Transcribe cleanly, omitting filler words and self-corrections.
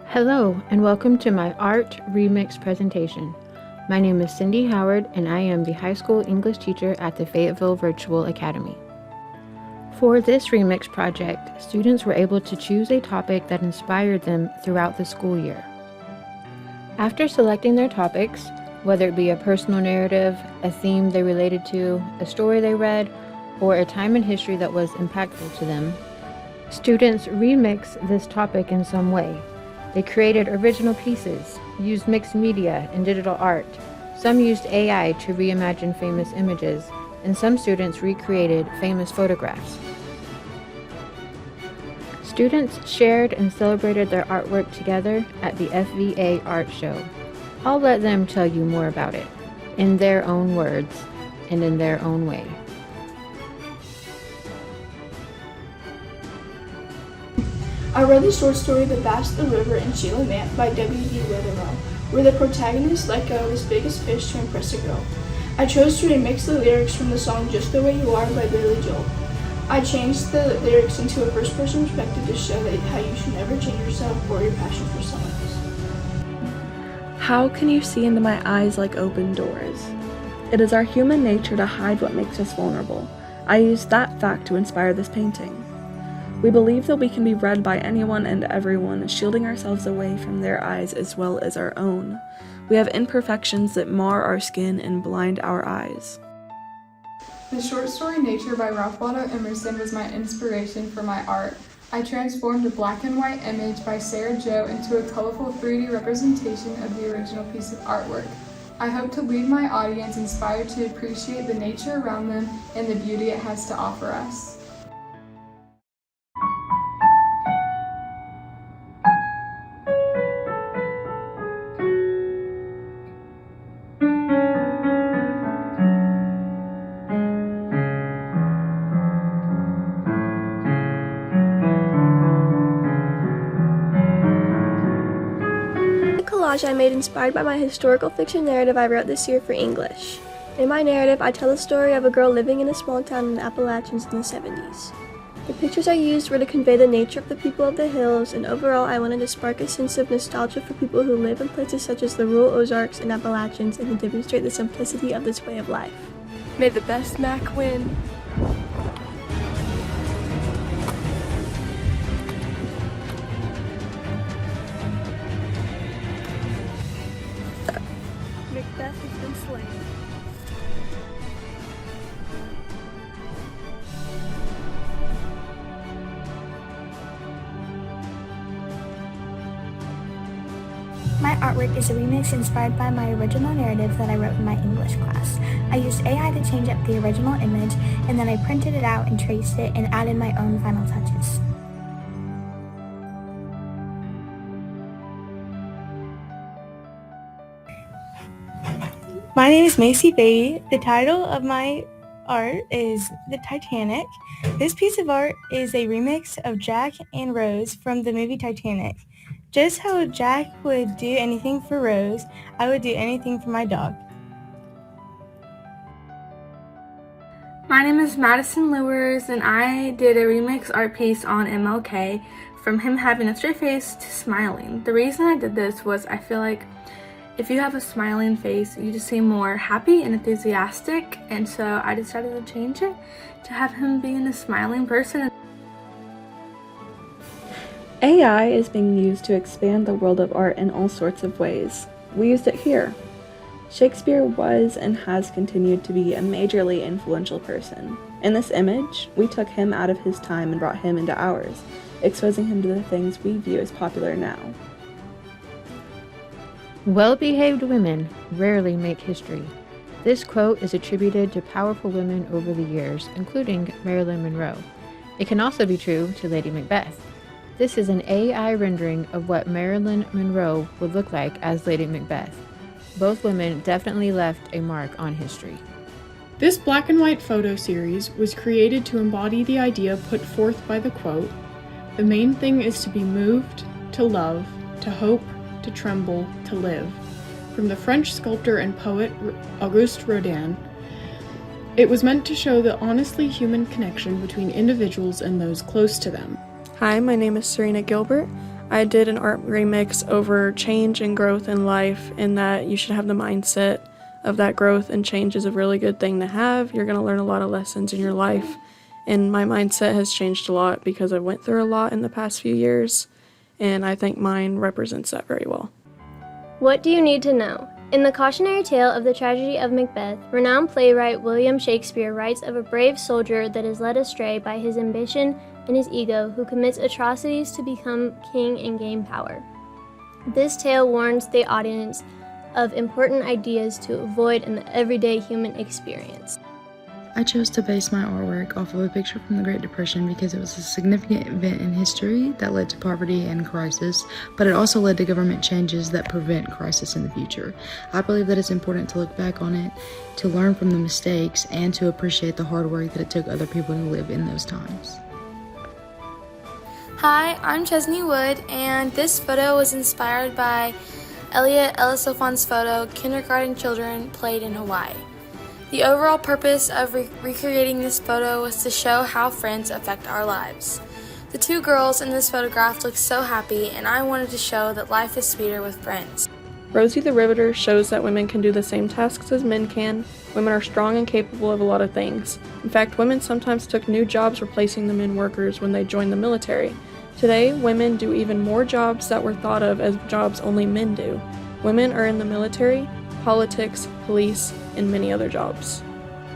Hello, and welcome to my art remix presentation. My name is Cindy Howard, and I am the high school English teacher at the Fayetteville Virtual Academy. For this remix project, students were able to choose a topic that inspired them throughout the school year. After selecting their topics, whether it be a personal narrative, a theme they related to, a story they read, or a time in history that was impactful to them, students remix this topic in some way. They created original pieces, used mixed media and digital art. Some used AI to reimagine famous images, and some students recreated famous photographs. Students shared and celebrated their artwork together at the FVA Art Show. I'll let them tell you more about it, in their own words and in their own way. I read the short story The Bass, the River, and Sheila Mant by W.D. Weatherall, where the protagonist let go of his biggest fish to impress a girl. I chose to remix the lyrics from the song Just the Way You Are by Billy Joel. I changed the lyrics into a first-person perspective to show that how you should never change yourself or your passion for someone else. How can you see into my eyes like open doors? It is our human nature to hide what makes us vulnerable. I used that fact to inspire this painting. We believe that we can be read by anyone and everyone, shielding ourselves away from their eyes as well as our own. We have imperfections that mar our skin and blind our eyes. The short story Nature by Ralph Waldo Emerson was my inspiration for my art. I transformed a black and white image by Sarah Jo into a colorful 3D representation of the original piece of artwork. I hope to leave my audience inspired to appreciate the nature around them and the beauty it has to offer us. Collage I made inspired by my historical fiction narrative I wrote this year for English. In my narrative, I tell the story of a girl living in a small town in the Appalachians in the 70s. The pictures I used were to convey the nature of the people of the hills, and overall I wanted to spark a sense of nostalgia for people who live in places such as the rural Ozarks and Appalachians and to demonstrate the simplicity of this way of life. May the best Mac win. Macbeth has been slain. My artwork is a remix inspired by my original narrative that I wrote in my English class. I used AI to change up the original image, and then I printed it out and traced it and added my own final touches. My name is Macy Beatty. The title of my art is The Titanic. This piece of art is a remix of Jack and Rose from the movie Titanic. Just how Jack would do anything for Rose, I would do anything for my dog. My name is Madison Lewers, and I did a remix art piece on MLK, from him having a straight face to smiling. The reason I did this was I feel like if you have a smiling face, you just seem more happy and enthusiastic, and so I decided to change it to have him being a smiling person. AI is being used to expand the world of art in all sorts of ways. We used it here. Shakespeare was and has continued to be a majorly influential person. In this image, we took him out of his time and brought him into ours, exposing him to the things we view as popular now. Well-behaved women rarely make history. This quote is attributed to powerful women over the years, including Marilyn Monroe. It can also be true to Lady Macbeth. This is an AI rendering of what Marilyn Monroe would look like as Lady Macbeth. Both women definitely left a mark on history. This black and white photo series was created to embody the idea put forth by the quote, "The main thing is to be moved, to love, to hope, to tremble, to live," from the French sculptor and poet Auguste Rodin. It was meant to show the honestly human connection between individuals and those close to them. Hi, my name is Serena Gilbert. I did an art remix over change and growth in life, and that you should have the mindset of that growth and change is a really good thing to have. You're going to learn a lot of lessons in your life, and my mindset has changed a lot because I went through a lot in the past few years, and I think mine represents that very well. What do you need to know? In the cautionary tale of the tragedy of Macbeth, renowned playwright William Shakespeare writes of a brave soldier that is led astray by his ambition and his ego, who commits atrocities to become king and gain power. This tale warns the audience of important ideas to avoid in the everyday human experience. I chose to base my artwork off of a picture from the Great Depression because it was a significant event in history that led to poverty and crisis, but it also led to government changes that prevent crisis in the future. I believe that it's important to look back on it, to learn from the mistakes, and to appreciate the hard work that it took other people to live in those times. Hi, I'm Chesney Wood, and this photo was inspired by Elliot Ellis-Ofon's photo, Kindergarten Children Played in Hawaii. The overall purpose of recreating this photo was to show how friends affect our lives. The two girls in this photograph look so happy, and I wanted to show that life is sweeter with friends. Rosie the Riveter shows that women can do the same tasks as men can. Women are strong and capable of a lot of things. In fact, women sometimes took new jobs replacing the men workers when they joined the military. Today, women do even more jobs that were thought of as jobs only men do. Women are in the military, politics, police, and many other jobs.